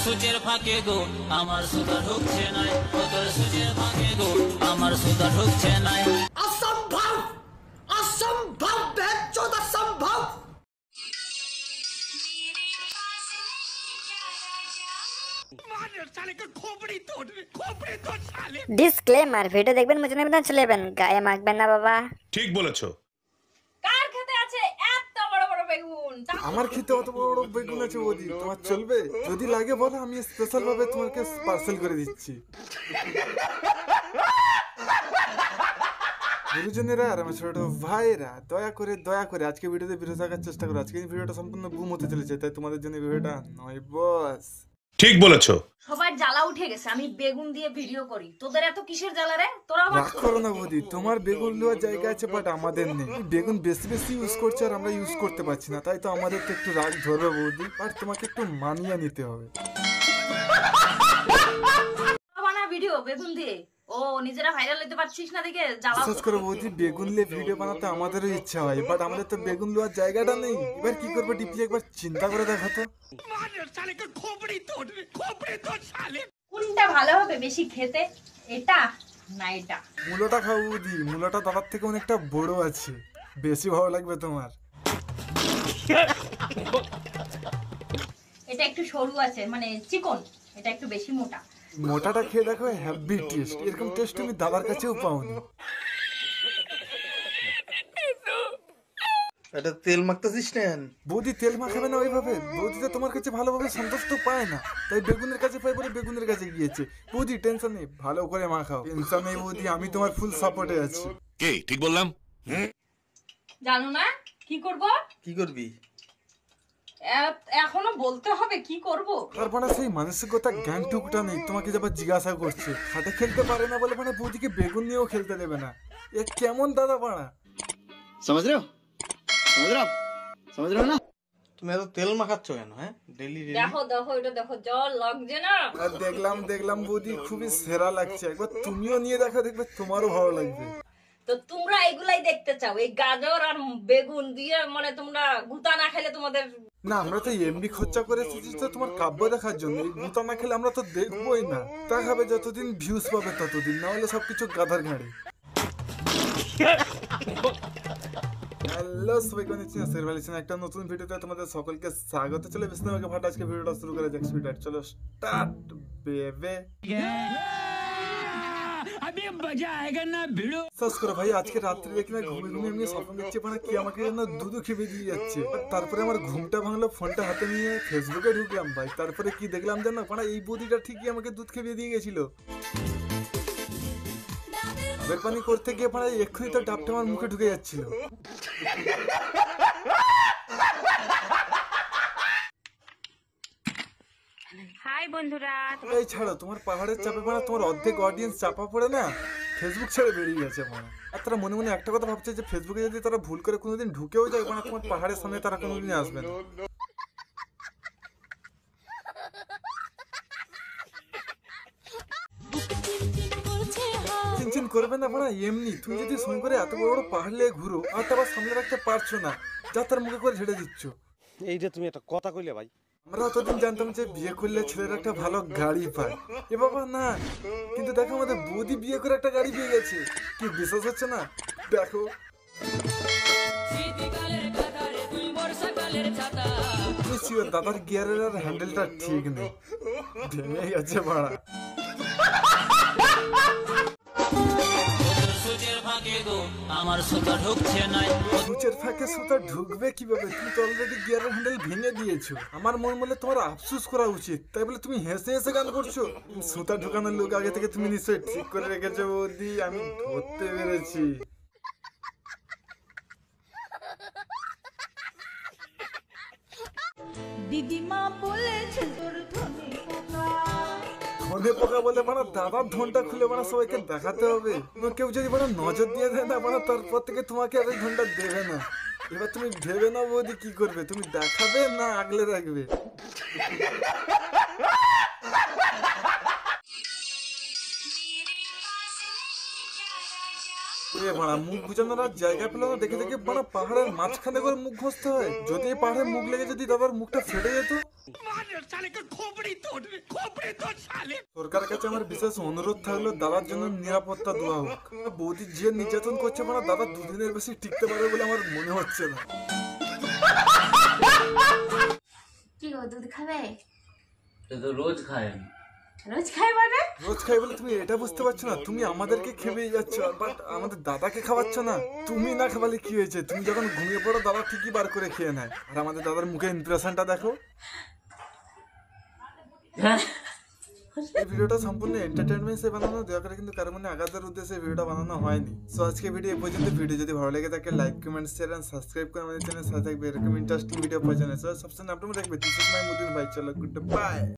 সুচের ফাঁকে গো আমার সুতা ঢুকছে নাই, ও তোর সুচের ফাঁকে গো আমার সুতা ঢুকছে নাই। অসম্ভব, অসম্ভব, বেচোদ অসম্ভব। ডিসক্লেমার, ভিডিও দেখবেন মুজে নেবেন চলে যাবেন, গায়ে মাখবেন না বাবা। ঠিক বলেছো। কার খেতে আছে এত বড় বড় বেগুন? আমার খেতে অত বড় বড় বেগুন আছে বৌদি, তোমার চলবে? যদি লাগে বলো, আমি স্পেশাল ভাবে তোমাকে পার্সেল করে দিচ্ছি। গুরুজনেরা আর আমার ছোট ভাইরা দয়া করে আজকে ভিডিওতে বিরত থাকার চেষ্টা করো। আজকে ভিডিওটা সম্পূর্ণ বুম হতে চলেছে, তাই তোমাদের জন্য ভিডিওটা নয় বস। ঠিক বলেছো। সবার জ্বালা উঠে গেছে, আমি বেগুন দিয়ে ভিডিও করি, তোদের এত কিসের জ্বালা রে? তোরা রাগ করো না বৌদি, তোমার বেগুন নেওয়ার জায়গা আছে বাট আমাদের নেই। বেগুন বেশি বেশি ইউজ করছে আর আমরা ইউজ করতে পারছি না, তাই তো আমাদের তো একটু রাগ ধরবে বৌদি, বাট তোমাকে একটু মানিয়ে নিতে হবে। বানা ভিডিও বেগুন দিয়ে, ও নিজেরা ভাইরাল হতে পারছিস না দেখে জ্বালা। বিশ্বাস করো বৌদি, বেগুন নিয়ে ভিডিও বানাতে আমাদেরও ইচ্ছা হয়, বাট আমাদের তো বেগুন নেওয়ার জায়গাটা নেই। এবার কি করবো ডিপলি একবার চিন্তা করে দেখো তো। কোনটা ভালো হবে বেশি খেতে, এটা না এটা? মূলোটা খাও বৌদি, মূলোটা দাদার থেকে অনেকটা বড় আছে, বেশি ভালো লাগবে তোমার। এটা একটু সরু আছে, মানে চিকন, এটা একটু বেশি মোটা। মোটাটা খেয়ে দেখো, হ্যাভি টেস্ট। এরকম টেস্ট তুমি দাদার কাছেও পাওনি। এটা তেল মাখতেছিস কেন? বৌদি তেল মাখাবে না ওইভাবে, বৌদি তো তোমার কাছে ভালোভাবে সন্তুষ্ট পায় না, তাই বেগুনের কাছে পাই বলে বেগুনের কাছে গিয়েছে। বৌদি টেনশন নেই, ভালো করে মাখাও, টেনশন নেই বৌদি, আমি তোমার ফুল সাপোর্টে আছি। কে ঠিক বললাম? জানো না কি করব? কি করবি? এখনো বলতে হবে কি করব? তারপরে সেই মানসিকতা জ্ঞানটুকুটা নেই, তোমাকে যাবার জিজ্ঞাসা করছে। হাতে খেলতে পারে না বলে মানে বৌদিকে বেগুন নিয়েও খেলতে দেবে না। এ কেমন দাদা পাড়া? समझ रहे हो समझ रहे हो ना? তুমি এত তেল মাখাচ্ছ কেন? হ্যাঁ, ডেইলি দেখো দেখো, এটা দেখো, জল লাগছে না? আর দেখলাম বৌদি, খুবই সেরা লাগছে। একবার তুমিও নিয়ে দেখো, দেখবে তোমারও ভালো লাগবে। তো তোমরা এগুলাই দেখতে চাও, এই গাজর আর বেগুন দিয়ে মানে তোমরা গুতা না খেলে তোমাদের? না, আমরা তো এমনি খরচা করে এসেছি তো তোমার কাব্য দেখার জন্য। এই গুতা না খেলে আমরা তো দেখবোই না। দেখাবে যতদিন ভিউজ পাবে ততদিন, না হলে সবকিছু গাধার ঘাড়ে। হ্যালো সবাইকে, অনেক একটা নতুন ভিডিওতে তোমাদের সকলকে স্বাগত। চলে বিস্তারিত ভাট আজকে ভিডিওটা শুরু করে যাক। স্পিড চলো স্টার্ট বেবে। বিশ্বাস করো ভাই, আজকে রাত্রে দেখি না ঘুমিয়ে এমনি স্বপ্ন দেখছি মানে কি আমাকে যেন দুধু খেপে দিয়ে যাচ্ছে। তারপরে আমার ঘুমটা ভাঙলো, ফোনটা হাতে নিয়ে ফেসবুকে ঢুকলাম ভাই। তারপরে কি দেখলাম জানো, মানে এই বুদিটা ঠিকই আমাকে দুধ খেপে দিয়ে গেছিল। ডাবের পানি করতে গিয়ে মানে এক্ষুনি তো ডাবটা আমার মুখে ঢুকে যাচ্ছিল। হাই বন্ধুরা, এই ছাড়ো, তোমার পাহাড়ের চাপে মানে তোমার অর্ধেক অডিয়েন্স চাপা পড়ে না ফেসবুক ছেড়ে বেরিয়ে গেছে মানে। আর তারা মনে মনে একটা কথা ভাবছে যে ফেসবুকে যদি তারা ভুল করে কোনোদিন ঢুকেও যায় মানে তোমার পাহাড়ের সামনে তারা কোনোদিন আসবে না। চিনচিন করবে না মানে এমনি তুমি যদি সঙ্গে করে এত বড় বড় পাহাড় নিয়ে ঘুরো আর তারপর সামনে রাখতে পারছো না, যা তার মুখে করে ছেড়ে দিচ্ছ। এইটা তুমি একটা কথা কইলে ভাই। আমরা অতদিন জানতাম যে বিয়ে করলে ছেলেরা একটা ভালো গাড়ি পায়, এ বাবা না, কিন্তু দেখো আমাদের বৌদি বিয়ে করে একটা গাড়ি পেয়ে গেছে। কি বিশ্বাস হচ্ছে না? দেখো দাদার গিয়ারের আর হ্যান্ডেলটা ঠিক নেই, ভেঙে গেছে ভাড়া। আমার সুতা ঢুকছে নাই, সুচের ফাঁকে সুতা ঢুকবে কিভাবে? তুমি তো অলরেডি গিয়ারের হ্যান্ডেল ভেঙে দিয়েছো। আমার মন বলে তোমার আফসোস করা উচিত, তাই বলে তুমি হেসে হেসে গান করছো। সুতা ঢুকানোর লোক আগে থেকে তুমি নিশ্চয়ই ঠিক করে রেখেছো বৌদি, আমি ধরতে পেরেছি। দিদিমা বলেছে তোর ধনে পোকা। ধনে পোকা বলে মানে দাদার ধনটা খুলে মানে সবাইকে দেখাতে হবে। কেউ যদি মানে নজর দিয়ে দেয় না মানে তারপর থেকে তোমাকে আর এই ধনটা দেবে না। এবার তুমি ভেবে না বৌদি কি করবে, তুমি দেখাবে না আগলে রাখবে? মুখ গুজানোর আর জায়গা পেল না, দেখে দেখে পাহাড়ের মাঝখানে করে মুখ ঘষতে হয়। যদি পাহাড়ের মুখ লেগে যদি দাদার মুখটা ফেটে যেত, সরকারের কাছে আমার বিশেষ অনুরোধ থাকলো দাদার জন্য নিরাপত্তা দেওয়া হোক। বৌদি যে নির্যাতন করছে মানে দাদা দুদিনের বেশি টিকতে পারবে বলে আমার মনে হচ্ছে না। কি গো দুধ খাবে? তো রোজ খায় রোজ খাই মানে? রোজ খাই বলে তুমি এটা বুঝতে পারছো না? তুমি আমাদেরকে খেয়ে যাচ্ছ বাট আমাদের দাদাকে খাওয়াচ্ছ না। তুমি না খাওয়ালে কি হয়েছে? তুমি যখন ঘুমিয়ে পড়ো দাদা ঠিকই বার করে খেয়ে নেয়। আর আমাদের দাদার মুখে ইমপ্রেশনটা দেখো। এই ভিডিওটা সম্পূর্ণ এন্টারটেনমেন্টে বানানো, দয়া করে কিন্তু কারো মনে আঘাতের উদ্দেশ্যে ভিডিওটা বানানো হয়নি। সো আজকে ভিডিও এই পর্যন্ত। ভিডিও যদি ভালো লেগে থাকে like comment share and subscribe করে আমাদের চ্যানেল সাথে থাকবে। এরকম ইন্টারেস্টিং ভিডিও পাওয়ার জন্য সবসময় আপনি দেখবে। দিস ইজ মাই মুদিন ভাই। চলো গুড বাই।